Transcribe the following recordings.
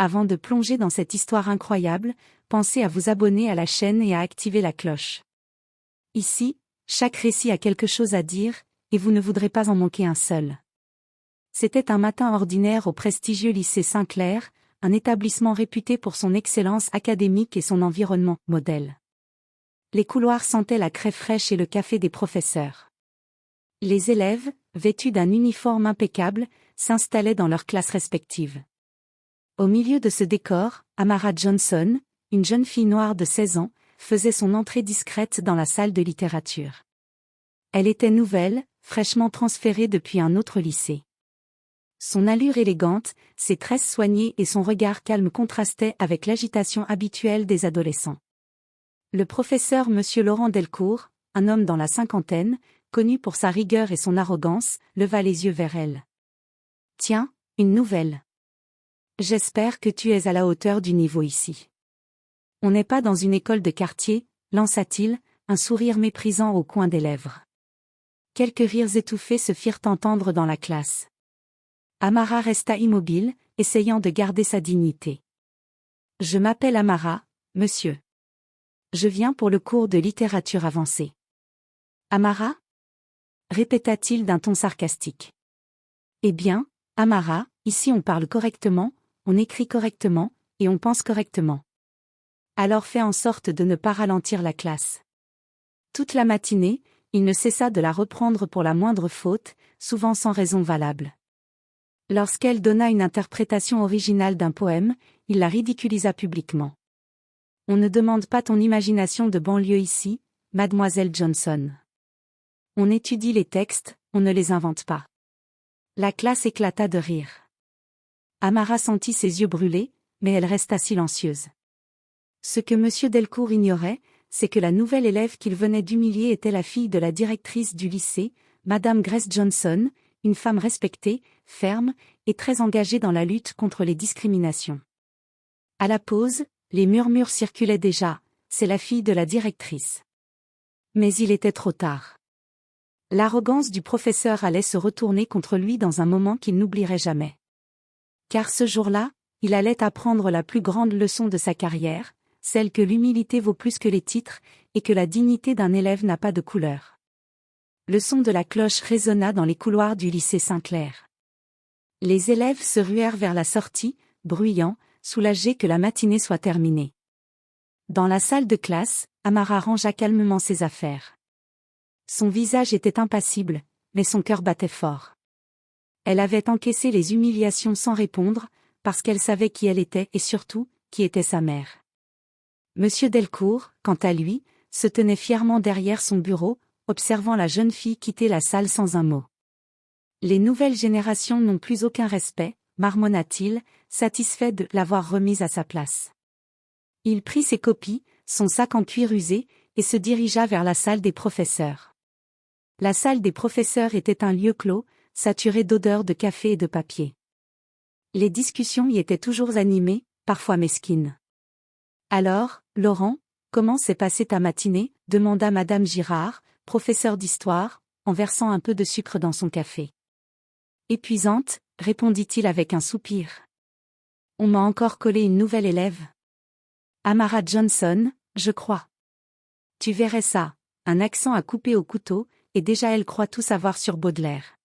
Avant de plonger dans cette histoire incroyable, pensez à vous abonner à la chaîne et à activer la cloche. Ici, chaque récit a quelque chose à dire, et vous ne voudrez pas en manquer un seul. C'était un matin ordinaire au prestigieux lycée Saint-Clair, un établissement réputé pour son excellence académique et son environnement modèle. Les couloirs sentaient la craie fraîche et le café des professeurs. Les élèves, vêtus d'un uniforme impeccable, s'installaient dans leurs classes respectives. Au milieu de ce décor, Amara Johnson, une jeune fille noire de 16 ans, faisait son entrée discrète dans la salle de littérature. Elle était nouvelle, fraîchement transférée depuis un autre lycée. Son allure élégante, ses tresses soignées et son regard calme contrastaient avec l'agitation habituelle des adolescents. Le professeur Monsieur Laurent Delcourt, un homme dans la cinquantaine, connu pour sa rigueur et son arrogance, leva les yeux vers elle. « Tiens, une nouvelle. J'espère que tu es à la hauteur du niveau ici. On n'est pas dans une école de quartier, lança-t-il, un sourire méprisant au coin des lèvres. Quelques rires étouffés se firent entendre dans la classe. Amara resta immobile, essayant de garder sa dignité. « Je m'appelle Amara, monsieur. Je viens pour le cours de littérature avancée. »« Amara » répéta-t-il d'un ton sarcastique. « Eh bien, Amara, ici on parle correctement, on écrit correctement, et on pense correctement. Alors fais en sorte de ne pas ralentir la classe. » Toute la matinée, il ne cessa de la reprendre pour la moindre faute, souvent sans raison valable. Lorsqu'elle donna une interprétation originale d'un poème, il la ridiculisa publiquement. « On ne demande pas ton imagination de banlieue ici, mademoiselle Johnson. On étudie les textes, on ne les invente pas. » La classe éclata de rire. Amara sentit ses yeux brûler, mais elle resta silencieuse. Ce que M. Delcourt ignorait, c'est que la nouvelle élève qu'il venait d'humilier était la fille de la directrice du lycée, Madame Grace Johnson, une femme respectée, ferme, et très engagée dans la lutte contre les discriminations. À la pause, les murmures circulaient déjà, c'est la fille de la directrice. Mais il était trop tard. L'arrogance du professeur allait se retourner contre lui dans un moment qu'il n'oublierait jamais. Car ce jour-là, il allait apprendre la plus grande leçon de sa carrière, celle que l'humilité vaut plus que les titres, et que la dignité d'un élève n'a pas de couleur. Le son de la cloche résonna dans les couloirs du lycée Saint-Clair. Les élèves se ruèrent vers la sortie, bruyants, soulagés que la matinée soit terminée. Dans la salle de classe, Amara rangea calmement ses affaires. Son visage était impassible, mais son cœur battait fort. Elle avait encaissé les humiliations sans répondre, parce qu'elle savait qui elle était et surtout, qui était sa mère. Monsieur Delcourt, quant à lui, se tenait fièrement derrière son bureau, observant la jeune fille quitter la salle sans un mot. « Les nouvelles générations n'ont plus aucun respect, » marmonna-t-il, satisfait de l'avoir remise à sa place. Il prit ses copies, son sac en cuir usé, et se dirigea vers la salle des professeurs. La salle des professeurs était un lieu clos, saturé d'odeurs de café et de papier. Les discussions y étaient toujours animées, parfois mesquines. « Alors, Laurent, comment s'est passée ta matinée » demanda Madame Girard, professeure d'histoire, en versant un peu de sucre dans son café. « Épuisante, » répondit-il avec un soupir. « On m'a encore collé une nouvelle élève. Amara Johnson, je crois. Tu verrais ça, un accent à couper au couteau, et déjà elle croit tout savoir sur Baudelaire. »«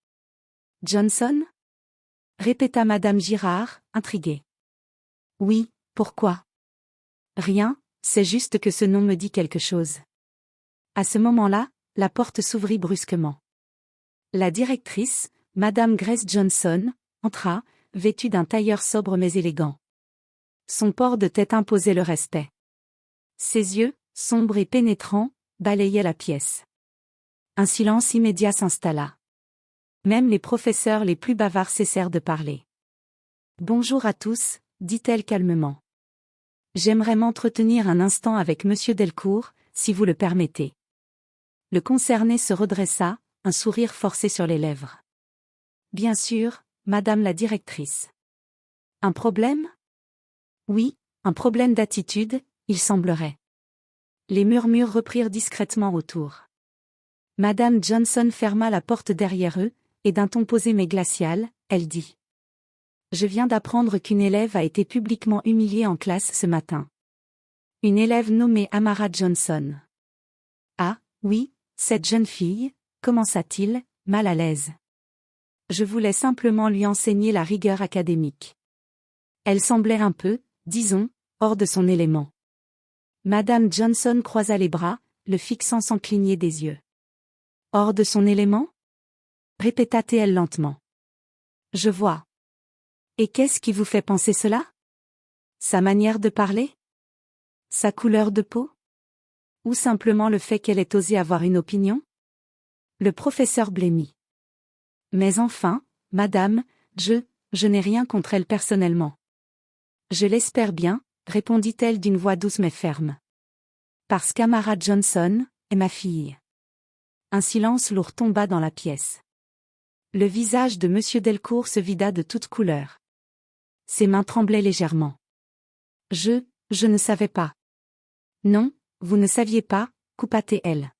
Johnson » répéta Madame Girard, intriguée. « Oui, pourquoi ?»« Rien, c'est juste que ce nom me dit quelque chose. » À ce moment-là, la porte s'ouvrit brusquement. La directrice, Madame Grace Johnson, entra, vêtue d'un tailleur sobre mais élégant. Son port de tête imposait le respect. Ses yeux, sombres et pénétrants, balayaient la pièce. Un silence immédiat s'installa. Même les professeurs les plus bavards cessèrent de parler. « Bonjour à tous, » dit-elle calmement. « J'aimerais m'entretenir un instant avec Monsieur Delcourt, si vous le permettez. » Le concerné se redressa, un sourire forcé sur les lèvres. « Bien sûr, Madame la directrice. »« Un problème ? » ?»« Oui, un problème d'attitude, il semblerait. » Les murmures reprirent discrètement autour. Madame Johnson ferma la porte derrière eux, et d'un ton posé mais glacial, elle dit. « Je viens d'apprendre qu'une élève a été publiquement humiliée en classe ce matin. Une élève nommée Amara Johnson. Ah, oui, cette jeune fille, commença-t-il, mal à l'aise. Je voulais simplement lui enseigner la rigueur académique. Elle semblait un peu, disons, hors de son élément. Madame Johnson croisa les bras, le fixant sans cligner des yeux. Hors de son élément? Répéta-t-elle lentement. Je vois. Et qu'est-ce qui vous fait penser cela? Sa manière de parler? Sa couleur de peau? Ou simplement le fait qu'elle ait osé avoir une opinion? Le professeur blêmit. Mais enfin, madame, je n'ai rien contre elle personnellement. Je l'espère bien, répondit-elle d'une voix douce mais ferme. Parce qu'Amara Johnson est ma fille. Un silence lourd tomba dans la pièce. Le visage de Monsieur Delcourt se vida de toute couleur. Ses mains tremblaient légèrement. Je ne savais pas. Non, vous ne saviez pas, coupa-t-elle.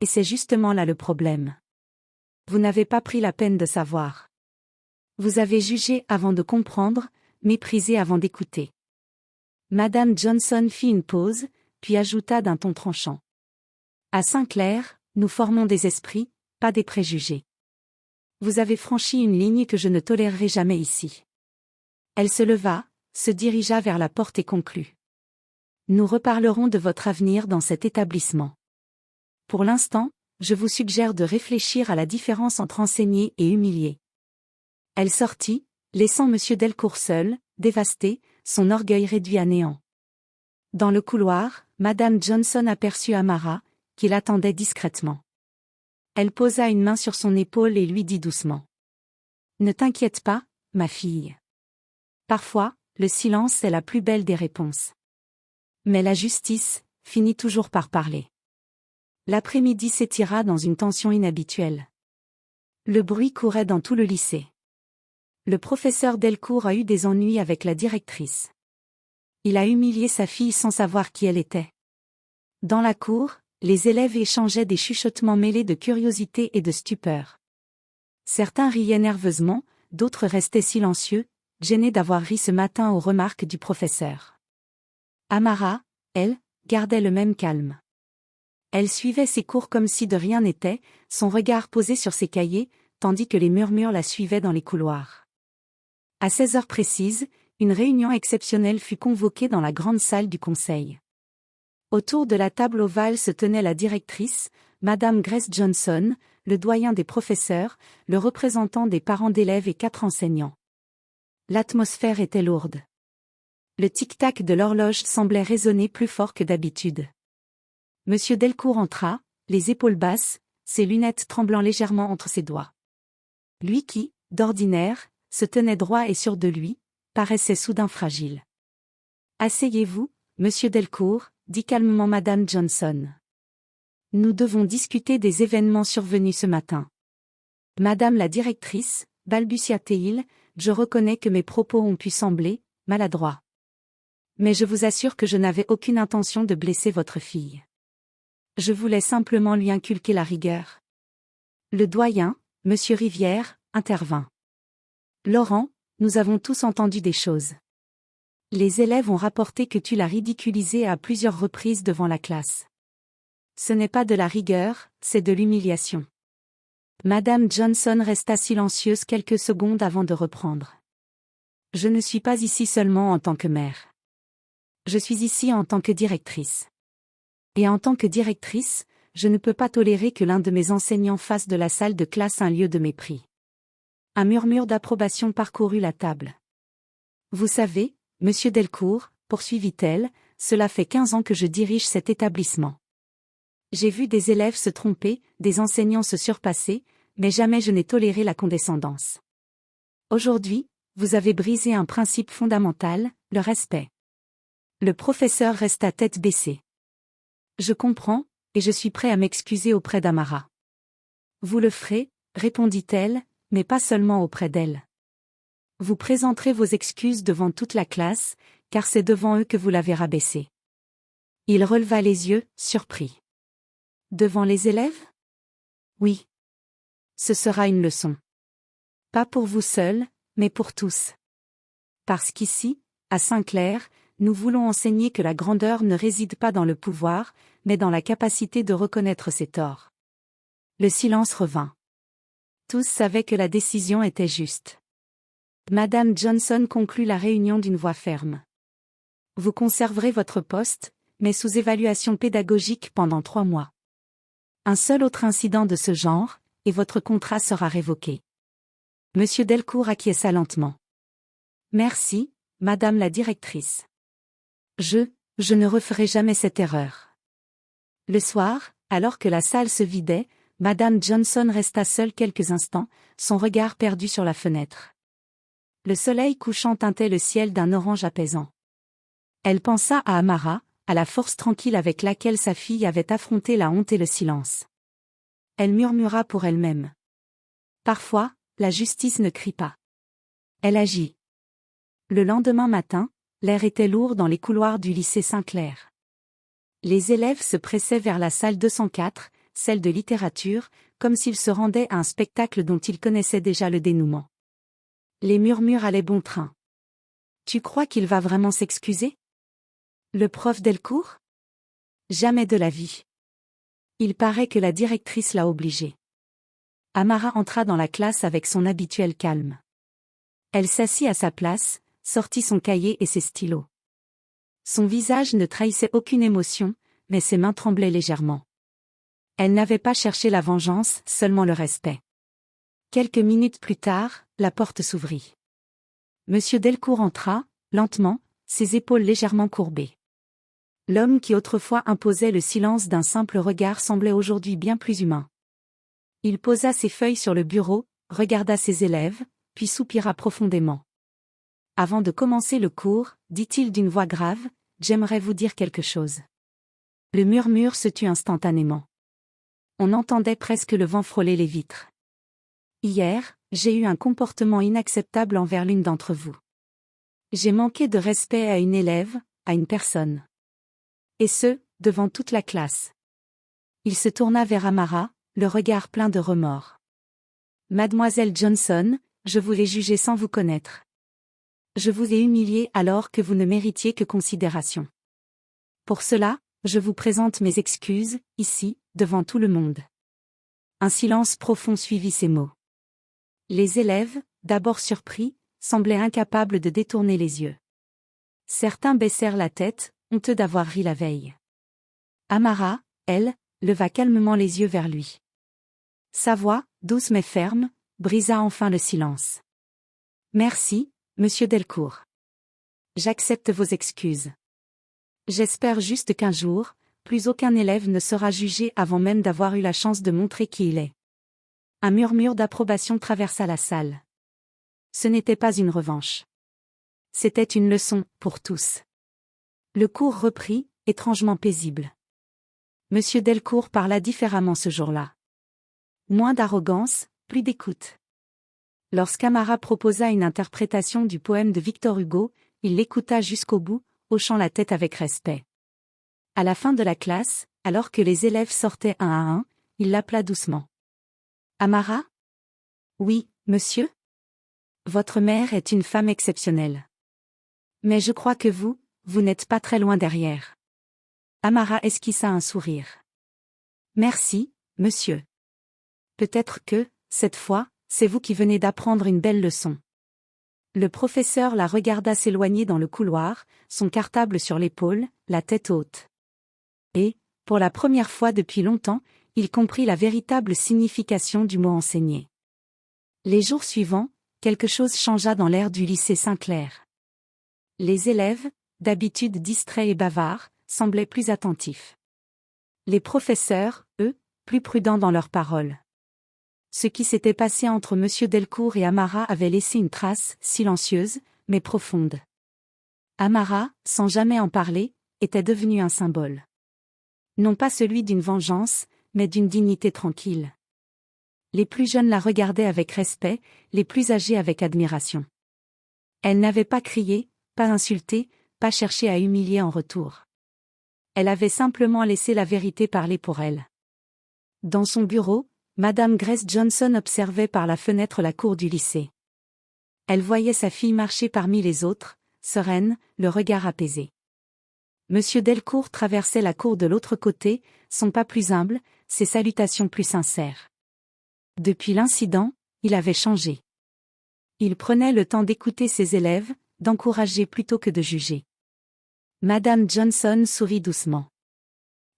Et c'est justement là le problème. Vous n'avez pas pris la peine de savoir. Vous avez jugé avant de comprendre, méprisé avant d'écouter. Madame Johnson fit une pause, puis ajouta d'un ton tranchant. À Saint-Clair, nous formons des esprits, pas des préjugés. Vous avez franchi une ligne que je ne tolérerai jamais ici. Elle se leva, se dirigea vers la porte et conclut. Nous reparlerons de votre avenir dans cet établissement. Pour l'instant, je vous suggère de réfléchir à la différence entre enseigner et humilier. Elle sortit, laissant Monsieur Delcourt seul, dévasté, son orgueil réduit à néant. Dans le couloir, Madame Johnson aperçut Amara, qui l'attendait discrètement. Elle posa une main sur son épaule et lui dit doucement. Ne t'inquiète pas, ma fille. Parfois, le silence est la plus belle des réponses. Mais la justice finit toujours par parler. L'après-midi s'étira dans une tension inhabituelle. Le bruit courait dans tout le lycée. Le professeur Delcourt a eu des ennuis avec la directrice. Il a humilié sa fille sans savoir qui elle était. Dans la cour, les élèves échangeaient des chuchotements mêlés de curiosité et de stupeur. Certains riaient nerveusement, d'autres restaient silencieux, gênés d'avoir ri ce matin aux remarques du professeur. Amara, elle, gardait le même calme. Elle suivait ses cours comme si de rien n'était, son regard posé sur ses cahiers, tandis que les murmures la suivaient dans les couloirs. À 16 heures précises, une réunion exceptionnelle fut convoquée dans la grande salle du conseil. Autour de la table ovale se tenait la directrice, Madame Grace Johnson, le doyen des professeurs, le représentant des parents d'élèves et 4 enseignants. L'atmosphère était lourde. Le tic-tac de l'horloge semblait résonner plus fort que d'habitude. Monsieur Delcourt entra, les épaules basses, ses lunettes tremblant légèrement entre ses doigts. Lui qui, d'ordinaire, se tenait droit et sûr de lui, paraissait soudain fragile. « Asseyez-vous, Monsieur Delcourt, dit calmement Madame Johnson. Nous devons discuter des événements survenus ce matin. Madame la directrice, balbutia-t-il, je reconnais que mes propos ont pu sembler maladroits. Mais je vous assure que je n'avais aucune intention de blesser votre fille. Je voulais simplement lui inculquer la rigueur. Le doyen, Monsieur Rivière, intervint. Laurent, nous avons tous entendu des choses. Les élèves ont rapporté que tu l'as ridiculisée à plusieurs reprises devant la classe. Ce n'est pas de la rigueur, c'est de l'humiliation. Madame Johnson resta silencieuse quelques secondes avant de reprendre. Je ne suis pas ici seulement en tant que mère. Je suis ici en tant que directrice. Et en tant que directrice, je ne peux pas tolérer que l'un de mes enseignants fasse de la salle de classe un lieu de mépris. Un murmure d'approbation parcourut la table. Vous savez, Monsieur Delcourt, poursuivit-elle, cela fait 15 ans que je dirige cet établissement. J'ai vu des élèves se tromper, des enseignants se surpasser, mais jamais je n'ai toléré la condescendance. Aujourd'hui, vous avez brisé un principe fondamental, le respect. Le professeur resta tête baissée. Je comprends, et je suis prêt à m'excuser auprès d'Amara. Vous le ferez, répondit-elle, mais pas seulement auprès d'elle. Vous présenterez vos excuses devant toute la classe, car c'est devant eux que vous l'avez rabaissée. Il releva les yeux, surpris. Devant les élèves? Oui. Ce sera une leçon. Pas pour vous seul, mais pour tous. Parce qu'ici, à Saint-Clair, nous voulons enseigner que la grandeur ne réside pas dans le pouvoir, mais dans la capacité de reconnaître ses torts. Le silence revint. Tous savaient que la décision était juste. Madame Johnson conclut la réunion d'une voix ferme. Vous conserverez votre poste, mais sous évaluation pédagogique pendant 3 mois. Un seul autre incident de ce genre, et votre contrat sera révoqué. Monsieur Delcourt acquiesça lentement. Merci, Madame la directrice. Je ne referai jamais cette erreur. Le soir, alors que la salle se vidait, Madame Johnson resta seule quelques instants, son regard perdu sur la fenêtre. Le soleil couchant teintait le ciel d'un orange apaisant. Elle pensa à Amara, à la force tranquille avec laquelle sa fille avait affronté la honte et le silence. Elle murmura pour elle-même. Parfois, la justice ne crie pas. Elle agit. Le lendemain matin, l'air était lourd dans les couloirs du lycée Saint-Clair. Les élèves se pressaient vers la salle 204, celle de littérature, comme s'ils se rendaient à un spectacle dont ils connaissaient déjà le dénouement. Les murmures allaient bon train. Tu crois qu'il va vraiment s'excuser? Le prof Delcourt? Jamais de la vie. Il paraît que la directrice l'a obligé. Amara entra dans la classe avec son habituel calme. Elle s'assit à sa place, sortit son cahier et ses stylos. Son visage ne trahissait aucune émotion, mais ses mains tremblaient légèrement. Elle n'avait pas cherché la vengeance, seulement le respect. Quelques minutes plus tard, la porte s'ouvrit. Monsieur Delcourt entra, lentement, ses épaules légèrement courbées. L'homme qui autrefois imposait le silence d'un simple regard semblait aujourd'hui bien plus humain. Il posa ses feuilles sur le bureau, regarda ses élèves, puis soupira profondément. Avant de commencer le cours, dit-il d'une voix grave, « J'aimerais vous dire quelque chose. » Le murmure se tut instantanément. On entendait presque le vent frôler les vitres. Hier, j'ai eu un comportement inacceptable envers l'une d'entre vous. J'ai manqué de respect à une élève, à une personne. Et ce, devant toute la classe. Il se tourna vers Amara, le regard plein de remords. Mademoiselle Johnson, je vous l'ai jugé sans vous connaître. Je vous ai humilié alors que vous ne méritiez que considération. Pour cela, je vous présente mes excuses, ici, devant tout le monde. Un silence profond suivit ces mots. Les élèves, d'abord surpris, semblaient incapables de détourner les yeux. Certains baissèrent la tête, honteux d'avoir ri la veille. Amara, elle, leva calmement les yeux vers lui. Sa voix, douce mais ferme, brisa enfin le silence. Merci, Monsieur Delcourt. J'accepte vos excuses. J'espère juste qu'un jour, plus aucun élève ne sera jugé avant même d'avoir eu la chance de montrer qui il est. Un murmure d'approbation traversa la salle. Ce n'était pas une revanche. C'était une leçon, pour tous. Le cours reprit, étrangement paisible. Monsieur Delcourt parla différemment ce jour-là. Moins d'arrogance, plus d'écoute. Lorsqu'Amara proposa une interprétation du poème de Victor Hugo, il l'écouta jusqu'au bout, hochant la tête avec respect. À la fin de la classe, alors que les élèves sortaient un à un, il l'appela doucement. Amara? Oui, monsieur? Votre mère est une femme exceptionnelle. Mais je crois que vous n'êtes pas très loin derrière. Amara esquissa un sourire. Merci, monsieur. Peut-être que, cette fois, c'est vous qui venez d'apprendre une belle leçon. Le professeur la regarda s'éloigner dans le couloir, son cartable sur l'épaule, la tête haute. Et, pour la première fois depuis longtemps, il comprit la véritable signification du mot enseigné. Les jours suivants, quelque chose changea dans l'air du lycée Saint-Clair. Les élèves, d'habitude distraits et bavards, semblaient plus attentifs. Les professeurs, eux, plus prudents dans leurs paroles. Ce qui s'était passé entre Monsieur Delcourt et Amara avait laissé une trace, silencieuse, mais profonde. Amara, sans jamais en parler, était devenue un symbole. Non pas celui d'une vengeance, mais d'une dignité tranquille. Les plus jeunes la regardaient avec respect, les plus âgés avec admiration. Elle n'avait pas crié, pas insulté, pas cherché à humilier en retour. Elle avait simplement laissé la vérité parler pour elle. Dans son bureau, Madame Grace Johnson observait par la fenêtre la cour du lycée. Elle voyait sa fille marcher parmi les autres, sereine, le regard apaisé. Monsieur Delcourt traversait la cour de l'autre côté, son pas plus humble, ses salutations plus sincères. Depuis l'incident, il avait changé. Il prenait le temps d'écouter ses élèves, d'encourager plutôt que de juger. Madame Johnson sourit doucement.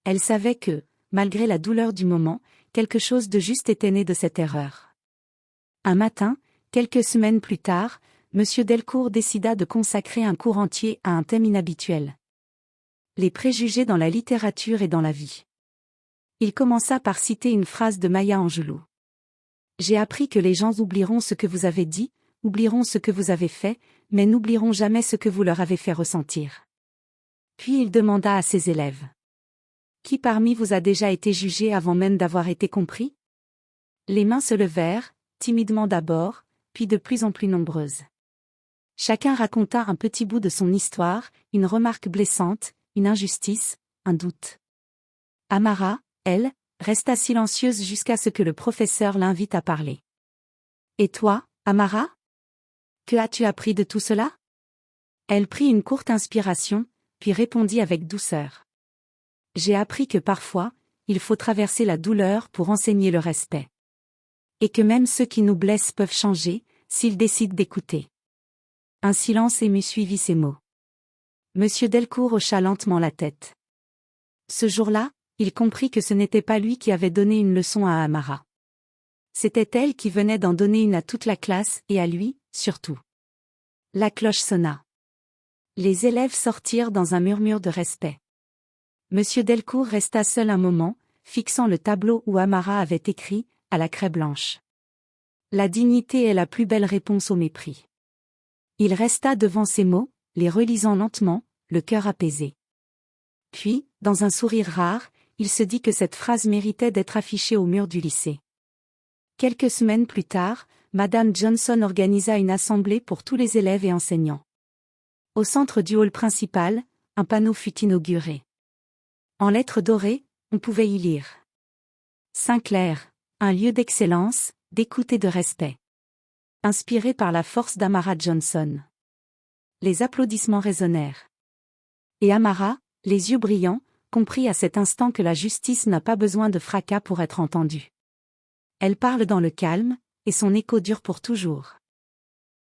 Elle savait que, malgré la douleur du moment, quelque chose de juste était né de cette erreur. Un matin, quelques semaines plus tard, Monsieur Delcourt décida de consacrer un cours entier à un thème inhabituel. Les préjugés dans la littérature et dans la vie. Il commença par citer une phrase de Maya Angelou. « J'ai appris que les gens oublieront ce que vous avez dit, oublieront ce que vous avez fait, mais n'oublieront jamais ce que vous leur avez fait ressentir. » Puis il demanda à ses élèves. « Qui parmi vous a déjà été jugé avant même d'avoir été compris ?» Les mains se levèrent, timidement d'abord, puis de plus en plus nombreuses. Chacun raconta un petit bout de son histoire, une remarque blessante, une injustice, un doute. Amara, elle, resta silencieuse jusqu'à ce que le professeur l'invite à parler. « Et toi, Amara ? Que as-tu appris de tout cela ?» Elle prit une courte inspiration, puis répondit avec douceur. « J'ai appris que parfois, il faut traverser la douleur pour enseigner le respect. Et que même ceux qui nous blessent peuvent changer, s'ils décident d'écouter. » Un silence ému suivit ces mots. Monsieur Delcourt hocha lentement la tête. Ce jour-là, il comprit que ce n'était pas lui qui avait donné une leçon à Amara. C'était elle qui venait d'en donner une à toute la classe et à lui, surtout. La cloche sonna. Les élèves sortirent dans un murmure de respect. Monsieur Delcourt resta seul un moment, fixant le tableau où Amara avait écrit, à la craie blanche. La dignité est la plus belle réponse au mépris. Il resta devant ces mots, les relisant lentement, le cœur apaisé. Puis, dans un sourire rare, il se dit que cette phrase méritait d'être affichée au mur du lycée. Quelques semaines plus tard, Madame Johnson organisa une assemblée pour tous les élèves et enseignants. Au centre du hall principal, un panneau fut inauguré. En lettres dorées, on pouvait y lire. Saint-Clair, un lieu d'excellence, d'écoute et de respect. Inspiré par la force d'Amara Johnson. Les applaudissements résonnèrent. Et Amara, les yeux brillants, comprit à cet instant que la justice n'a pas besoin de fracas pour être entendue. Elle parle dans le calme, et son écho dure pour toujours.